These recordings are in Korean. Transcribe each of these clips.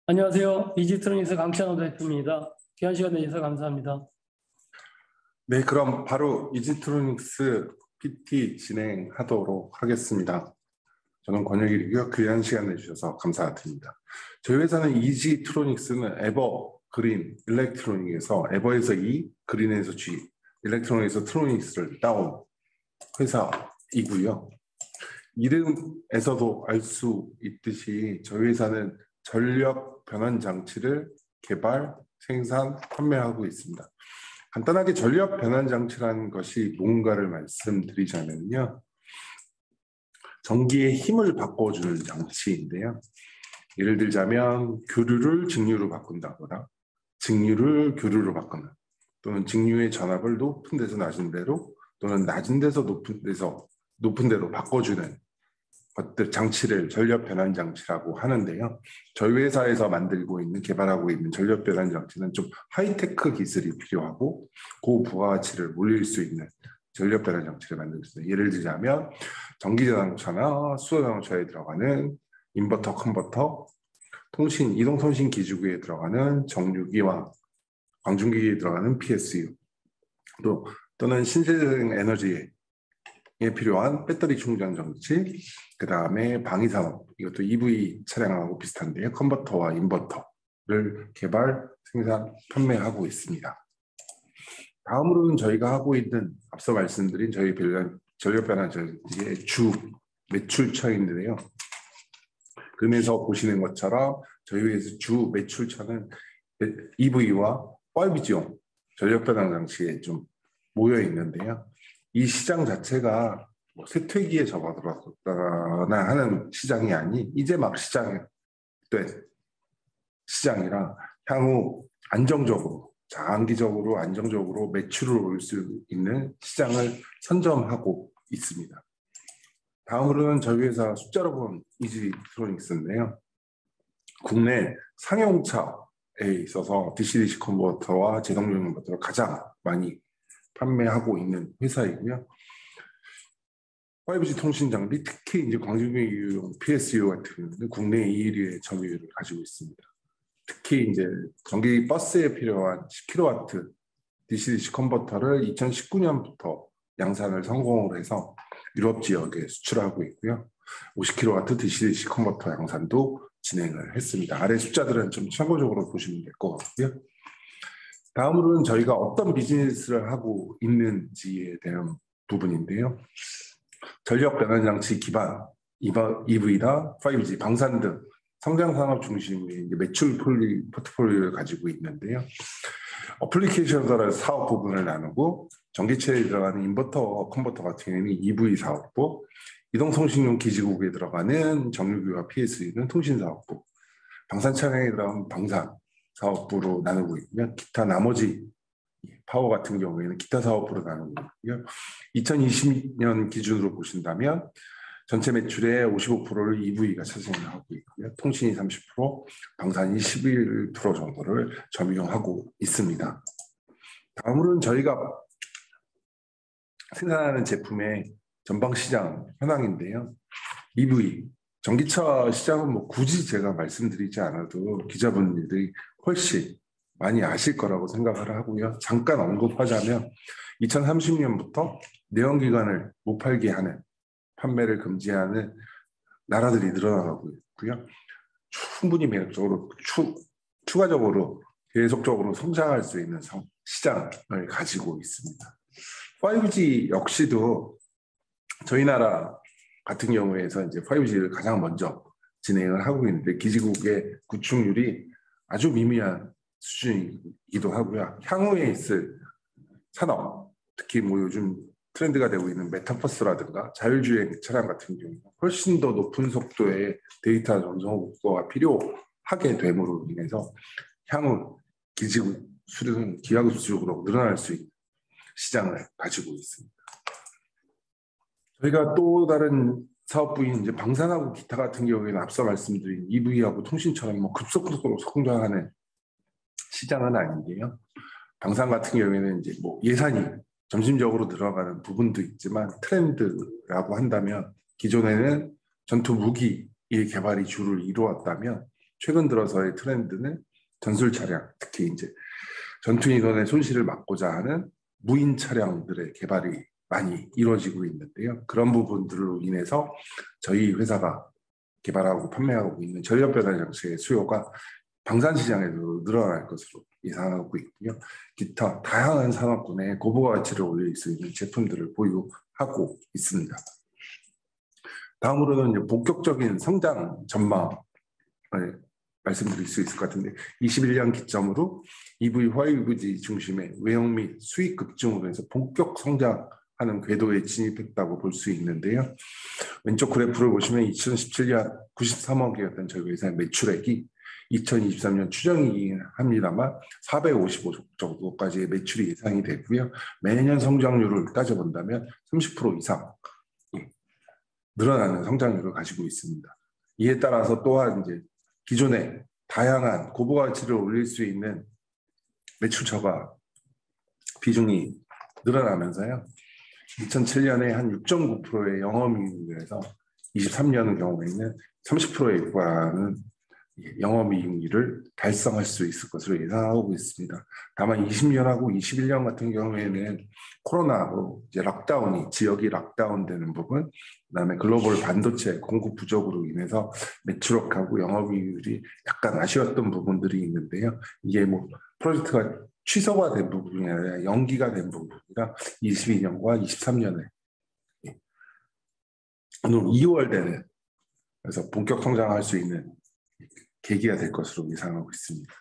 안녕하세요. 이지트로닉스 강찬호 대표입니다. 귀한 시간 내주셔서 감사합니다. 네, 그럼 바로 이지트로닉스 PT 진행하도록 하겠습니다. 저는 권혁일이고요. 귀한 시간 내주셔서 감사드립니다. 저희 회사는 이지트로닉스는 에버, 그린, 일렉트로닉에서 에버에서 E, 그린에서 G, 일렉트로닉에서 트로닉스를 따온 회사이고요. 이름에서도 알 수 있듯이 저희 회사는 전력 변환 장치를 개발, 생산, 판매하고 있습니다. 간단하게 전력 변환 장치라는 것이 뭔가를 말씀드리자면요. 전기의 힘을 바꿔주는 장치인데요. 예를 들자면 교류를 직류로 바꾼다거나 직류를 교류로 바꾸는 또는 직류의 전압을 높은 데서 낮은 데로 또는 낮은 데서 높은 데로 바꿔주는 것들 장치를 전력 변환 장치라고 하는데요. 저희 회사에서 만들고 있는 개발하고 있는 전력 변환 장치는 좀 하이테크 기술이 필요하고 고부가가치를 올릴 수 있는 전력 변환 장치를 만들고 있습니다. 예를 들자면 전기자동차나 수소자동차에 들어가는 인버터, 컨버터, 이동통신 기지국에 들어가는 정류기와 광중기에 들어가는 PSU 또는 신재생 에너지에 필요한 배터리 충전 장치, 그 다음에 방위산업, 이것도 EV 차량하고 비슷한데요. 컨버터와 인버터를 개발, 생산, 판매하고 있습니다. 다음으로는 저희가 하고 있는 앞서 말씀드린 저희 전력 변환 장치의 주 매출처인데요. 그림에서 보시는 것처럼 저희 회사 주 매출처는 EV와 5G용 전력 변환 장치에 좀 모여 있는데요. 이 시장 자체가 쇠퇴기에 접어들었거나 하는 시장이 아닌 이제 막 시장된 시장이라 향후 장기적으로 안정적으로 매출을 올 수 있는 시장을 선점하고 있습니다. 다음으로는 저희 회사 숫자로 본 이지트로닉스인데요. 국내 상용차에 있어서 DC-DC 컨버터와 제동용 컨버터를 가장 많이 판매하고 있는 회사이고요. 5G 통신 장비, 특히 이제 광주기용 PSU 같은 경우는 국내 2위의 점유율을 가지고 있습니다. 특히 이제 전기 버스에 필요한 10kW DC-DC 컨버터를 2019년부터 양산을 성공을 해서 유럽 지역에 수출하고 있고요. 50kW DC-DC 컨버터 양산도 진행을 했습니다. 아래 숫자들은 좀 참고적으로 보시면 될 것 같고요. 다음으로는 저희가 어떤 비즈니스를 하고 있는지에 대한 부분인데요. 전력 변환 장치 기반 EV나 5G, 방산 등 성장 산업 중심의 매출 포트폴리오를 가지고 있는데요. 어플리케이션 사업 부분을 나누고 전기체에 들어가는 인버터, 컨버터 같은 경우는 EV 사업부, 이동통신용 기지국에 들어가는 정유기와 PSU는 통신 사업부, 방산 차량에 들어가는 방산 사업부로 나누고 있고요. 기타 나머지 파워 같은 경우에는 기타 사업부로 나누고 있고요. 2020년 기준으로 보신다면 전체 매출의 55%를 EV가 차지하고 있고요. 통신이 30%, 방산이 11% 정도를 점유하고 있습니다. 다음으로는 저희가 생산하는 제품의 전방 시장 현황인데요. EV, 전기차 시장은 뭐 굳이 제가 말씀드리지 않아도 기자분들이 훨씬 많이 아실 거라고 생각을 하고요. 잠깐 언급하자면 2030년부터 내연기관을 못 팔게 하는, 판매를 금지하는 나라들이 늘어나고 있고요. 충분히 매력적으로 추가적으로 계속적으로 성장할 수 있는 시장을 가지고 있습니다. 5G 역시도 저희 나라 같은 경우에서 이제 5G를 가장 먼저 진행을 하고 있는데 기지국의 구축률이 아주 미미한 수준이기도 하고요. 향후에 있을 산업, 특히 뭐 요즘 트렌드가 되고 있는 메타버스라든가 자율주행 차량 같은 경우 훨씬 더 높은 속도의 데이터 전송가 필요하게 됨으로 인해서 향후 기지국 수준은 기하급수적으로 늘어날 수 있는 시장을 가지고 있습니다. 저희가 또 다른 사업 부인 이제 방산하고 기타 같은 경우에는 앞서 말씀드린 EV하고 통신처럼 뭐 급속도로 성장하는 시장은 아닌데요. 방산 같은 경우에는 이제 뭐 예산이 점진적으로 들어가는 부분도 있지만 트렌드라고 한다면 기존에는 전투 무기의 개발이 주를 이루었다면 최근 들어서의 트렌드는 전술 차량, 특히 이제 전투 인원의 손실을 막고자 하는 무인 차량들의 개발이 많이 이루어지고 있는데요. 그런 부분들로 인해서 저희 회사가 개발하고 판매하고 있는 전력 변환 장치의 수요가 방산 시장에도 늘어날 것으로 예상하고 있고요. 기타 다양한 산업군에 고부가 가치를 올릴 수 있는 제품들을 보유하고 있습니다. 다음으로는 이제 본격적인 성장 전망을 말씀드릴 수 있을 것 같은데 21년 기점으로 EV, 화이브지 중심의 외형 및 수익 급증으로 해서 본격 성장하는 궤도에 진입했다고 볼 수 있는데요. 왼쪽 그래프를 보시면 2017년 93억이었던 저희 회사의 매출액이 2023년 추정이긴 합니다만 455억 정도까지의 매출이 예상이 되고요. 매년 성장률을 따져본다면 30% 이상 늘어나는 성장률을 가지고 있습니다. 이에 따라서 또한 이제 기존에 다양한 고부가치를 올릴 수 있는 매출처가 비중이 늘어나면서요. 2007년에 한 6.9%의 영업이익률에서 23년의 경우에는 30%에 육박하는 영업이익률을 달성할 수 있을 것으로 예상하고 있습니다. 다만 20년하고 21년 같은 경우에는 코로나로 이제 락다운이 지역이 락다운되는 부분, 그다음에 글로벌 반도체 공급 부족으로 인해서 매출액하고 영업이익률이 약간 아쉬웠던 부분들이 있는데요. 이게 뭐 프로젝트가 취소가 된 부분이 아니라 연기가 된 부분이라 22년과 23년에 오늘 2월 되는 그래서 본격 성장할 수 있는 계기가 될 것으로 예상하고 있습니다.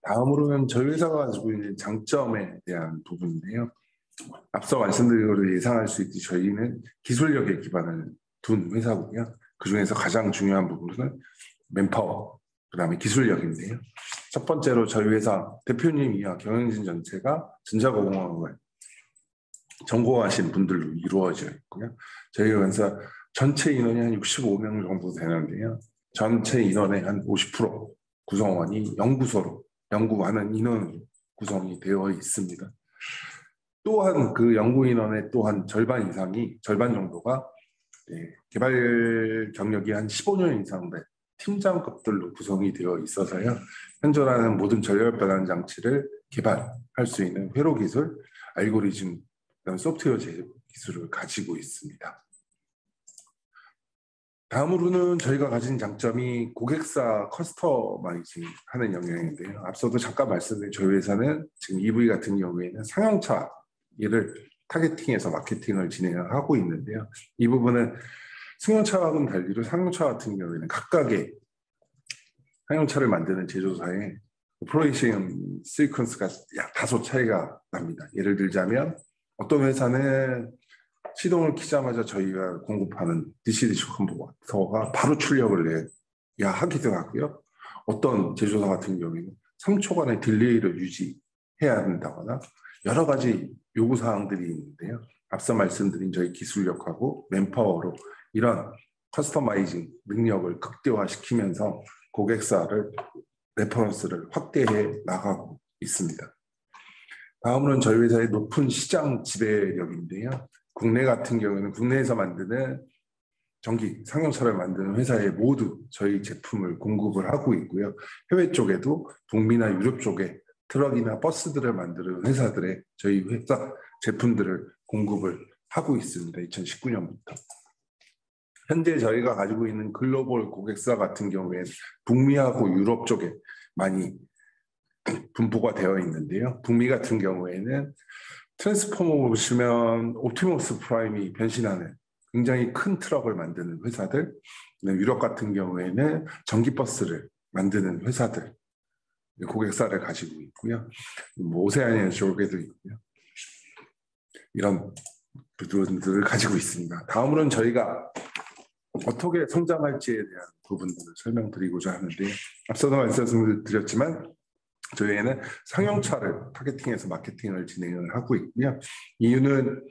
다음으로는 저희 회사가 가지고 있는 장점에 대한 부분인데요. 앞서 말씀드린 것으로 예상할 수 있듯이 저희는 기술력에 기반을 둔 회사고요. 그중에서 가장 중요한 부분은 맨파워, 그다음에 기술력인데요. 첫 번째로 저희 회사 대표님 이하 경영진 전체가 전자공학을 전공하신 분들로 이루어져 있고요. 저희 회사 전체 인원이 한 65명 정도 되는데요. 전체 인원의 한 50% 구성원이 연구소로 연구하는 인원 구성이 되어 있습니다. 또한 그 연구 인원의 또한 절반 정도가 개발 경력이 한 15년 이상 된 팀장급들로 구성이 되어 있어서요. 현존하는 모든 전력 변환 장치를 개발할 수 있는 회로 기술, 알고리즘, 소프트웨어 기술을 가지고 있습니다. 다음으로는 저희가 가진 장점이 고객사 커스터마이징 하는 영역인데요. 앞서도 잠깐 말씀드린 저희 회사는 지금 EV 같은 경우에는 상용차를 타겟팅해서 마케팅을 진행하고 있는데요. 이 부분은 승용차하고는 달리로 상용차 같은 경우에는 각각의 상용차를 만드는 제조사의 오퍼레이션 시퀀스가 다소 차이가 납니다. 예를 들자면 어떤 회사는 시동을 키자마자 저희가 공급하는 DC-DC 컨버터가 바로 출력을 내야 하기도 하고요. 어떤 제조사 같은 경우에는 3초간의 딜레이를 유지해야 한다거나 여러 가지 요구사항들이 있는데요. 앞서 말씀드린 저희 기술력하고 맨파워로 이런 커스터마이징 능력을 극대화시키면서 고객사를 레퍼런스를 확대해 나가고 있습니다. 다음으로는 저희 회사의 높은 시장 지배력인데요. 국내 같은 경우에는 국내에서 만드는 전기 상용차를 만드는 회사에 모두 저희 제품을 공급을 하고 있고요. 해외 쪽에도 북미나 유럽 쪽에 트럭이나 버스들을 만드는 회사들에 저희 회사 제품들을 공급을 하고 있습니다. 2019년부터. 현재 저희가 가지고 있는 글로벌 고객사 같은 경우에 북미하고 유럽 쪽에 많이 분포가 되어 있는데요. 북미 같은 경우에는 트랜스포머 보시면 옵티머스 프라임이 변신하는 굉장히 큰 트럭을 만드는 회사들, 유럽 같은 경우에는 전기버스를 만드는 회사들, 고객사를 가지고 있고요. 오세아니아 쪽에도 있고요. 이런 부분들을 가지고 있습니다. 다음으로는 저희가 어떻게 성장할지에 대한 부분들을 설명드리고자 하는데 앞서도 말씀드렸지만 저희는 상용차를 타겟팅해서 마케팅을 진행을 하고 있고요. 이유는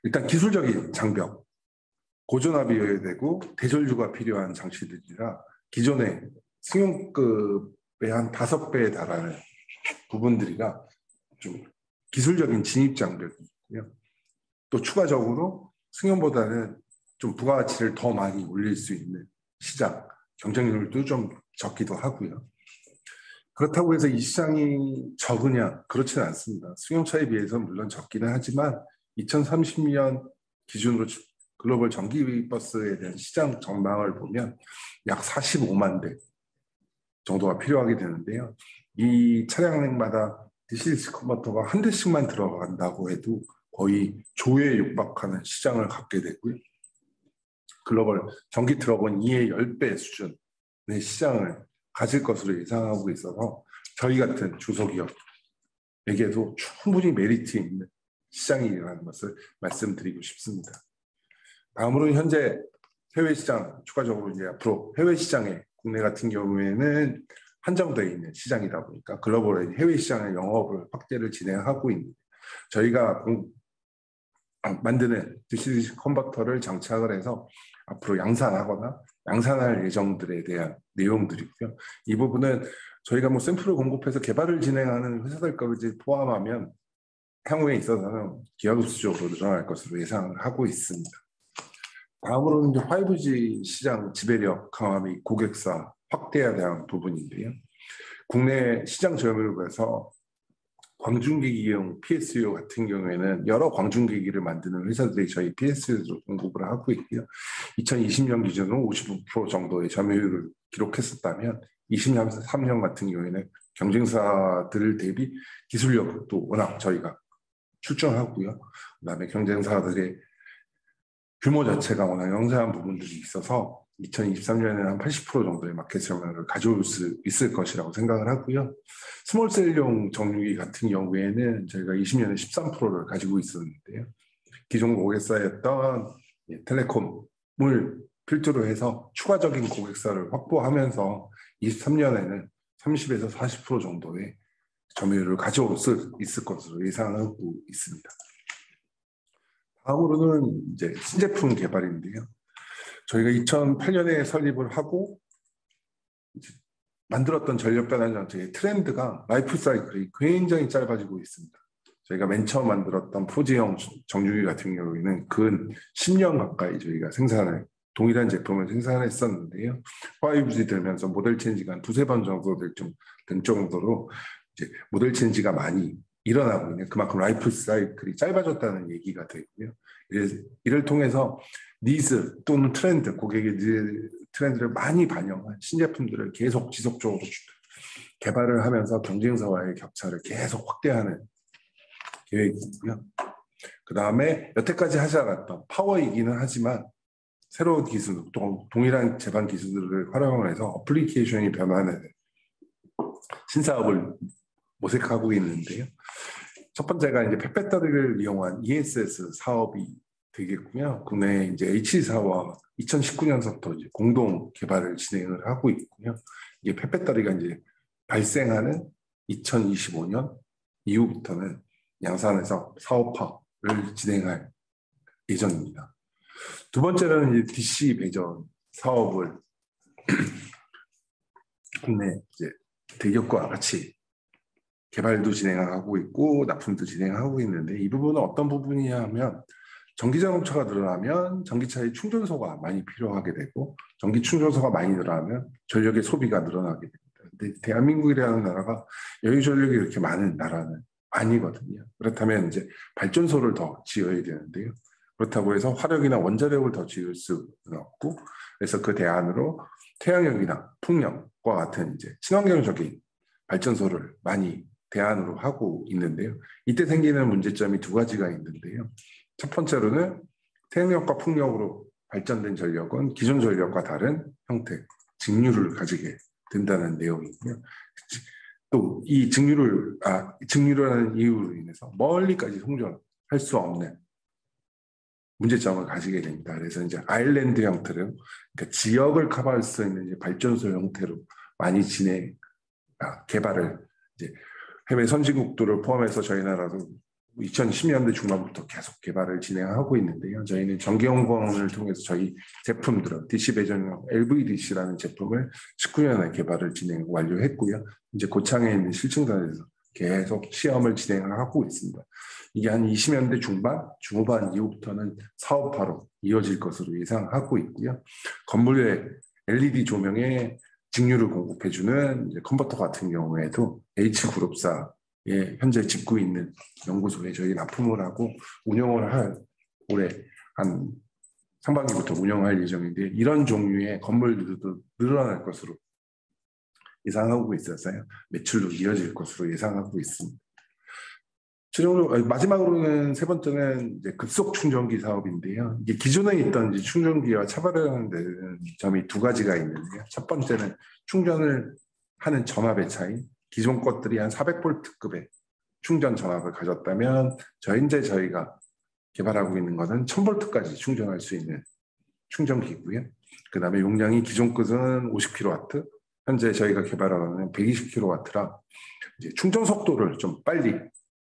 일단 기술적인 장벽, 고전압이어야 되고 대전류가 필요한 장치들이라 기존의 승용급의 한 5배에 달하는 부분들이라 좀 기술적인 진입 장벽이 있고요. 또 추가적으로 승용보다는 좀 부가가치를 더 많이 올릴 수 있는 시장, 경쟁률도 좀 적기도 하고요. 그렇다고 해서 이 시장이 적으냐? 그렇지는 않습니다. 수용차에 비해서 물론 적기는 하지만 2030년 기준으로 글로벌 전기버스에 대한 시장 전망을 보면 약 45만 대 정도가 필요하게 되는데요. 이 차량마다 DC 컨버터가 한 대씩만 들어간다고 해도 거의 조에 육박하는 시장을 갖게 되고요. 글로벌 전기 트럭은 이의 10배 수준의 시장을 가질 것으로 예상하고 있어서 저희 같은 중소기업에게도 충분히 메리트 있는 시장이라는 것을 말씀드리고 싶습니다. 다음으로는 현재 해외 시장, 추가적으로 이제 앞으로 해외 시장에 국내 같은 경우에는 한정되어 있는 시장이다 보니까 글로벌 해외 시장의 영업을 확대를 진행하고 있는 저희가 만드는 DC 컨버터를 장착을 해서 앞으로 양산하거나 양산할 예정들에 대한 내용들이고요. 이 부분은 저희가 뭐 샘플을 공급해서 개발을 진행하는 회사들까지 포함하면 향후에 있어서는 기하급수적으로 늘어날 것으로 예상을 하고 있습니다. 다음으로는 이제 5G 시장 지배력 강화 및 고객사 확대에 대한 부분인데요. 국내 시장 점유율에서 광중기기용 PSU 같은 경우에는 여러 광중기기를 만드는 회사들이 저희 PSU를 공급을 하고 있고요. 2020년 기준으로 55% 정도의 점유율을 기록했었다면 23년 같은 경우에는 경쟁사들 대비 기술력도 워낙 저희가 출중하고요. 그다음에 경쟁사들의 규모 자체가 워낙 영세한 부분들이 있어서 2023년에는 한 80% 정도의 마켓 점유율을 가져올 수 있을 것이라고 생각을 하고요. 스몰셀용 정유기 같은 경우에는 저희가 20년에 13%를 가지고 있었는데요. 기존 고객사였던 텔레콤을 필두로 해서 추가적인 고객사를 확보하면서 23년에는 30에서 40% 정도의 점유율을 가져올 수 있을 것으로 예상하고 있습니다. 다음으로는 이제 신제품 개발인데요. 저희가 2008년에 설립을 하고 만들었던 전력 변환 장치의 트렌드가 라이프 사이클이 굉장히 짧아지고 있습니다. 저희가 맨 처음 만들었던 포지형 정유기 같은 경우에는 근 10년 가까이 저희가 동일한 제품을 생산했었는데요. 5G 들면서 모델 체인지가 한 두세 번 정도 된 정도로 이제 모델 체인지가 많이 일어나고 있는 그만큼 라이프 사이클이 짧아졌다는 얘기가 되고요. 이를 통해서 니즈 또는 트렌드, 고객의 트렌드를 많이 반영한 신제품들을 계속 지속적으로 개발을 하면서 경쟁사와의 격차를 계속 확대하는 계획이고요. 그 다음에 여태까지 하지 않았던 파워이기는 하지만 새로운 기술, 동일한 제반 기술들을 활용해서 어플리케이션이 변화하는 신사업을 모색하고 있는데요. 첫 번째가 이제 펫배터리를 이용한 ESS 사업이 되겠고요. 국내 이제 H사와 2019년부터 이제 공동 개발을 진행을 하고 있고요. 이게 펫배터리가 이제 발생하는 2025년 이후부터는 양산에서 사업화를 진행할 예정입니다. 두 번째는 이제 DC 배전 사업을 국내 이제 대기업과 같이 개발도 진행하고 있고 납품도 진행하고 있는데 이 부분은 어떤 부분이냐 하면 전기자동차가 늘어나면 전기차의 충전소가 많이 필요하게 되고 전기 충전소가 많이 늘어나면 전력의 소비가 늘어나게 됩니다. 근데 대한민국이라는 나라가 여유 전력이 이렇게 많은 나라는 아니거든요. 그렇다면 이제 발전소를 더 지어야 되는데요. 그렇다고 해서 화력이나 원자력을 더 지을 수는 없고 그래서 그 대안으로 태양력이나 풍력과 같은 이제 친환경적인 발전소를 많이 대안으로 하고 있는데요. 이때 생기는 문제점이 두 가지가 있는데요. 첫 번째로는 태양력과 풍력으로 발전된 전력은 기존 전력과 다른 형태, 직류를 가지게 된다는 내용이고요. 또 이 직류라는 이유로 인해서 멀리까지 송전할 수 없는 문제점을 가지게 됩니다. 그래서 이제 아일랜드 형태로 그러니까 지역을 커버할 수 있는 이제 발전소 형태로 많이 개발을 이제 해외 선진국들을 포함해서 저희 나라도 2010년대 중반부터 계속 개발을 진행하고 있는데요. 저희는 전기용광을 통해서 저희 제품들은 DC 배전용 LVDC라는 제품을 19년에 개발을 완료했고요. 이제 고창에 있는 실증단에서 계속 시험을 진행을 하고 있습니다. 이게 한 20년대 중후반 이후부터는 사업화로 이어질 것으로 예상하고 있고요. 건물의 LED 조명에 직류를 공급해주는 이제 컨버터 같은 경우에도 H그룹사에 현재 짓고 있는 연구소에 저희 납품을 하고 운영을 할 올해 한 상반기부터 운영할 예정인데 이런 종류의 건물들도 늘어날 것으로 예상하고 있어서요. 매출도 이어질 것으로 예상하고 있습니다. 최종적으로 마지막으로는 세 번째는 이제 급속 충전기 사업인데요. 이게 기존에 있던 이제 충전기와 차별화하는 데는 점이 두 가지가 있는데요. 첫 번째는 충전을 하는 전압의 차이. 기존 것들이 한 400V급의 충전 전압을 가졌다면 현재 저희가 개발하고 있는 것은 1000V까지 충전할 수 있는 충전기고요. 그 다음에 용량이 기존 것은 50kW, 현재 저희가 개발하는 120kW라 이제 충전 속도를 좀 빨리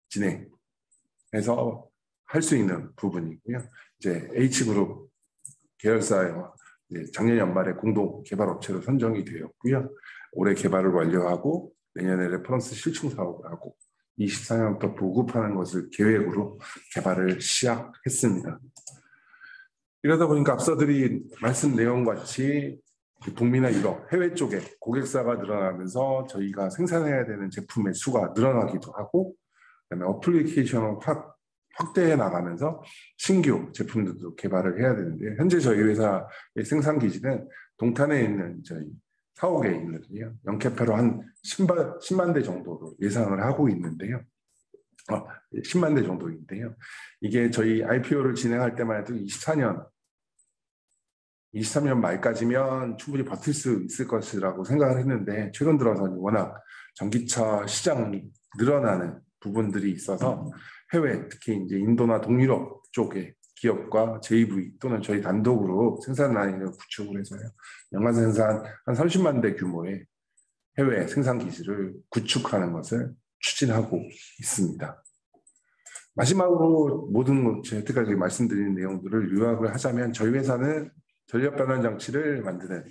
진행해서 할 수 있는 부분이고요. 이제 H그룹 계열사와 작년 연말에 공동 개발 업체로 선정이 되었고요. 올해 개발을 완료하고 내년에 레퍼런스 실증 사업을 하고 24년부터 보급하는 것을 계획으로 개발을 시작했습니다. 이러다 보니까 앞서 드린 말씀 내용과 같이 북미나 유럽, 해외 쪽에 고객사가 늘어나면서 저희가 생산해야 되는 제품의 수가 늘어나기도 하고 그다음에 어플리케이션을 확대해 나가면서 신규 제품들도 개발을 해야 되는데 현재 저희 회사의 생산 기지는 동탄에 있는 저희 사옥에 있거든요. 연캐파로 한 10만 대 정도로 예상을 하고 있는데요. 10만 대 정도인데요. 이게 저희 IPO를 진행할 때만 해도 23년 말까지면 충분히 버틸 수 있을 것이라고 생각을 했는데 최근 들어서는 워낙 전기차 시장이 늘어나는 부분들이 있어서 해외 특히 이제 인도나 동유럽 쪽의 기업과 JV 또는 저희 단독으로 생산 라인을 구축을 해서요. 연간 생산 한 30만 대 규모의 해외 생산 기지를 구축하는 것을 추진하고 있습니다. 마지막으로 모든 여태까지 말씀드린 내용들을 요약을 하자면 저희 회사는 전력 변환 장치를 만드는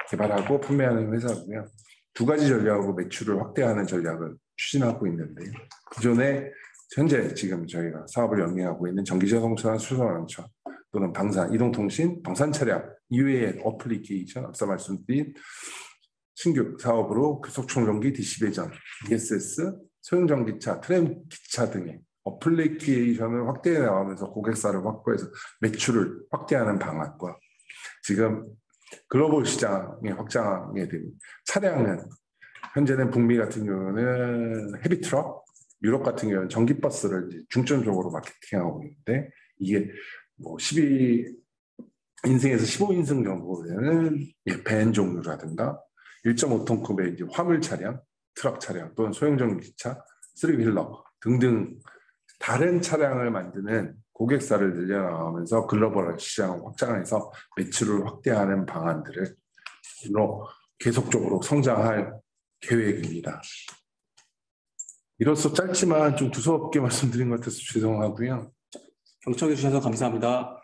개발하고 판매하는 회사고요. 두 가지 전략으로 매출을 확대하는 전략을 추진하고 있는데요. 기존에 현재 지금 저희가 사업을 영위하고 있는 전기자동차, 수소자동차 또는 방산, 이동통신, 방산 차량 이외의 어플리케이션, 앞서 말씀드린 신규 사업으로 급속충전기, DC배전, ESS, 소형전기차, 트램기차 등의 어플리케이션을 확대해 나가면서 고객사를 확보해서 매출을 확대하는 방안과 지금 글로벌 시장에 확장하게 된 차량은 현재는 북미 같은 경우는 헤비트럭, 유럽 같은 경우는 전기버스를 이제 중점적으로 마케팅하고 있는데 이게 뭐 12인승에서 15인승 정도 되는 밴 종류라든가 1.5톤급의 이제 화물 차량, 트럭 차량 또는 소형전기차, 3휠러 등등 다른 차량을 만드는 고객사를 늘려나가면서 글로벌 시장을 확장해서 매출을 확대하는 방안들을 계속적으로 성장할 계획입니다. 이로써 짧지만 좀 두서없게 말씀드린 것 같아서 죄송하고요. 경청해 주셔서 감사합니다.